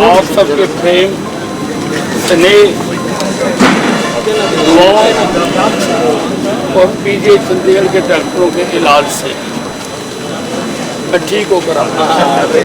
आप सबके प्रेम, स्नेह, दुआ और पीजे चंडीगढ़ के डॉक्टरों के इलाज से मैं ठीक होकर आता।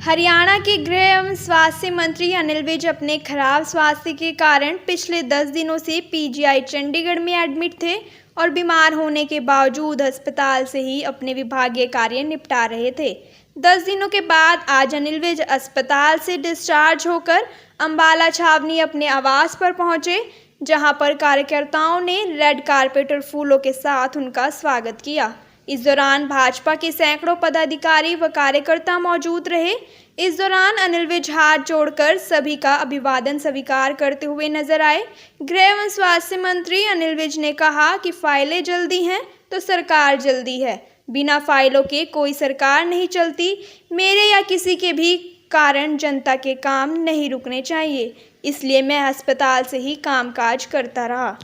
हरियाणा के गृह एवं स्वास्थ्य मंत्री अनिल विज अपने खराब स्वास्थ्य के कारण पिछले 10 दिनों से पीजीआई चंडीगढ़ में एडमिट थे और बीमार होने के बावजूद अस्पताल से ही अपने विभागीय कार्य निपटा रहे थे। 10 दिनों के बाद आज अनिल विज अस्पताल से डिस्चार्ज होकर अंबाला छावनी अपने आवास पर पहुंचे, जहां पर कार्यकर्ताओं ने रेड कार्पेट और फूलों के साथ उनका स्वागत किया। इस दौरान भाजपा के सैकड़ों पदाधिकारी व कार्यकर्ता मौजूद रहे। इस दौरान अनिल विज हाथ जोड़कर सभी का अभिवादन स्वीकार करते हुए नजर आए। गृह एवं स्वास्थ्य मंत्री अनिल विज ने कहा कि फाइलें जल्दी हैं तो सरकार जल्दी है, बिना फाइलों के कोई सरकार नहीं चलती। मेरे या किसी के भी कारण जनता के काम नहीं रुकने चाहिए, इसलिए मैं अस्पताल से ही कामकाज करता रहा।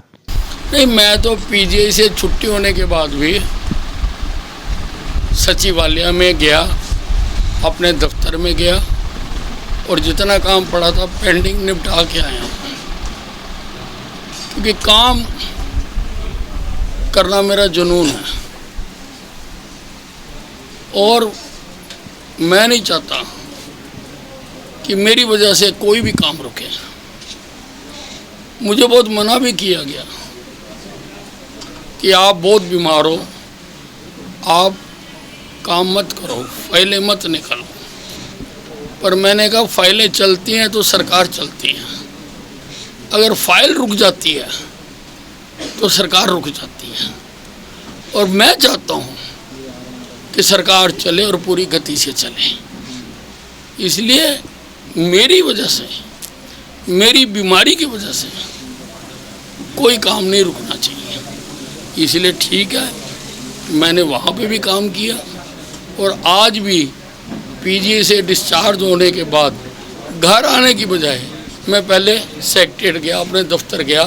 नहीं, मैं तो पीजीआई से छुट्टी होने के बाद भी सचिवालय में गया, अपने दफ्तर में गया और जितना काम पड़ा था पेंडिंग निपटा के आया, क्योंकि काम करना मेरा जुनून है और मैं नहीं चाहता कि मेरी वजह से कोई भी काम रुके। मुझे बहुत मना भी किया गया कि आप बहुत बीमार हो, आप काम मत करो, फाइलें मत निकालो। पर मैंने कहा फाइलें चलती हैं तो सरकार चलती है, अगर फाइल रुक जाती है तो सरकार रुक जाती है। और मैं चाहता हूँ कि सरकार चले और पूरी गति से चले, इसलिए मेरी वजह से, मेरी बीमारी की वजह से कोई काम नहीं रुकना चाहिए। इसलिए ठीक है, मैंने वहाँ पे भी काम किया और आज भी पीजीआई से डिस्चार्ज होने के बाद घर आने की बजाय मैं पहले सेक्रेटरीट गया, अपने दफ्तर गया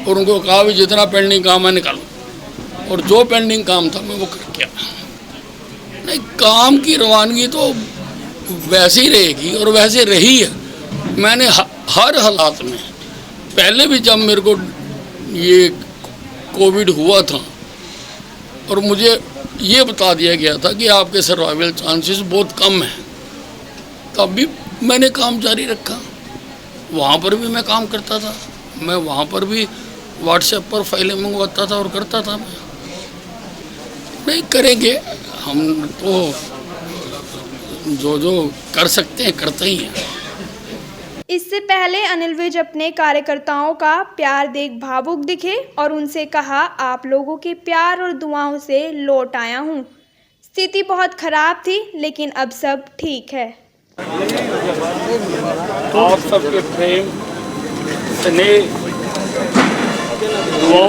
और उनको कहा भी जितना पेंडिंग काम है निकालो, और जो पेंडिंग काम था मैं वो करके आया। नहीं, काम की रवानगी तो वैसे ही रहेगी और वैसे रही है। मैंने हर हालात में, पहले भी जब मेरे को ये कोविड हुआ था और मुझे ये बता दिया गया था कि आपके सर्वाइवल चांसेस बहुत कम हैं, तब भी मैंने काम जारी रखा। वहाँ पर भी मैं काम करता था, मैं वहाँ पर भी व्हाट्सएप पर फाइलें मंगवाता था और करता था। मैं नहीं करेंगे, हम तो जो कर सकते हैं करते ही हैं। इससे पहले अनिल विज अपने कार्यकर्ताओं का प्यार देख भावुक दिखे और उनसे कहा, आप लोगों के प्यार और दुआओं से लौट आया हूँ। स्थिति बहुत खराब थी लेकिन अब सब ठीक है। आप सबके प्रेम, स्नेह, दुआ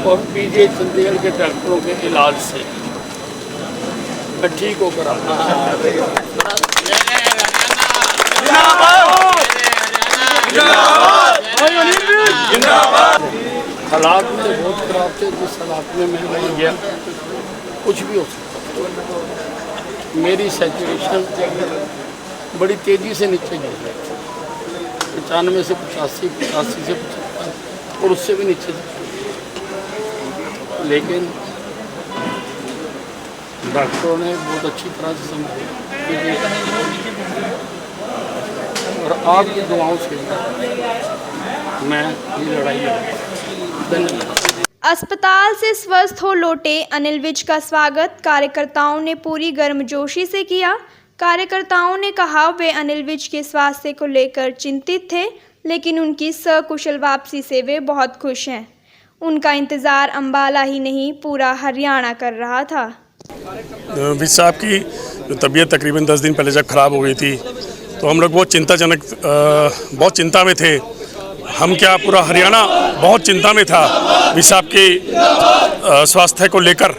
और पीजे चंडीगढ़ के डॉक्टरों के इलाज से मैं ठीक होकर आता। हालात मेरे बहुत खराब थे, जिस हालात में मैं वहाँ गया कुछ भी हो सकता था। मेरी सैचुरेशन बड़ी तेज़ी से नीचे गिर गई, 95 से 85, 85 से 75 और उससे भी नीचे। लेकिन डॉक्टरों ने बहुत अच्छी तरह से समझाया और आपकी दुआओं से मैं ये लड़ाई लड़ा। अस्पताल से स्वस्थ हो लौटे अनिल विज का स्वागत कार्यकर्ताओं ने पूरी गर्मजोशी से किया। कार्यकर्ताओं ने कहा वे अनिल विज के स्वास्थ्य को लेकर चिंतित थे, लेकिन उनकी सकुशल वापसी से वे बहुत खुश हैं। उनका इंतज़ार अंबाला ही नहीं पूरा हरियाणा कर रहा था। विज साहब की जो तबीयत तकरीबन 10 दिन पहले जब ख़राब हो गई थी तो हम लोग बहुत चिंता में थे। हम क्या, पूरा हरियाणा बहुत चिंता में था विज साहब के स्वास्थ्य को लेकर।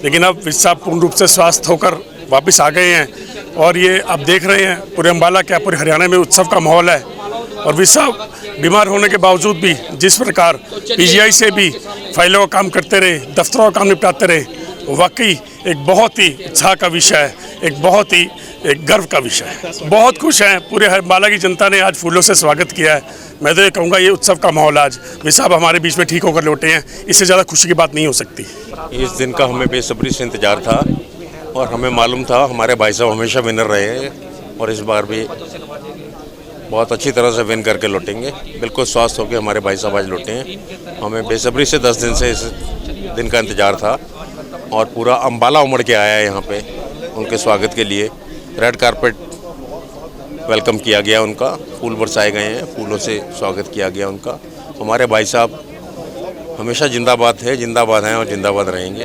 लेकिन अब विज साहब पूर्ण रूप से स्वस्थ होकर वापस आ गए हैं और ये अब देख रहे हैं पूरे अम्बाला क्या पूरे हरियाणा में उत्सव का माहौल है। और विज साहब बीमार होने के बावजूद भी जिस प्रकार पीजीआई से भी फाइलों का काम करते रहे, दफ्तरों का काम निपटाते रहे, वाकई एक बहुत ही उत्साह का विषय है, एक बहुत ही एक गर्व का विषय है। बहुत खुश हैं, पूरे अम्बाला की जनता ने आज फूलों से स्वागत किया है। मैं तो ये कहूँगा ये उत्सव का माहौल आज विज साहब हमारे बीच में ठीक होकर लौटे हैं, इससे ज़्यादा खुशी की बात नहीं हो सकती। इस दिन का हमें बेसब्री से इंतज़ार था और हमें मालूम था हमारे भाई साहब हमेशा विनर रहे हैं और इस बार भी बहुत अच्छी तरह से विन करके लौटेंगे। बिल्कुल स्वस्थ होकर हमारे भाई साहब आज लौटे हैं। हमें बेसब्री से 10 दिन से इस दिन का इंतज़ार था और पूरा अम्बाला उमड़ के आया है यहाँ पे उनके स्वागत के लिए। रेड कारपेट वेलकम किया गया उनका, फूल बरसाए गए हैं, फूलों से स्वागत किया गया उनका। हमारे भाई साहब हमेशा जिंदाबाद थे, जिंदाबाद हैं और जिंदाबाद रहेंगे।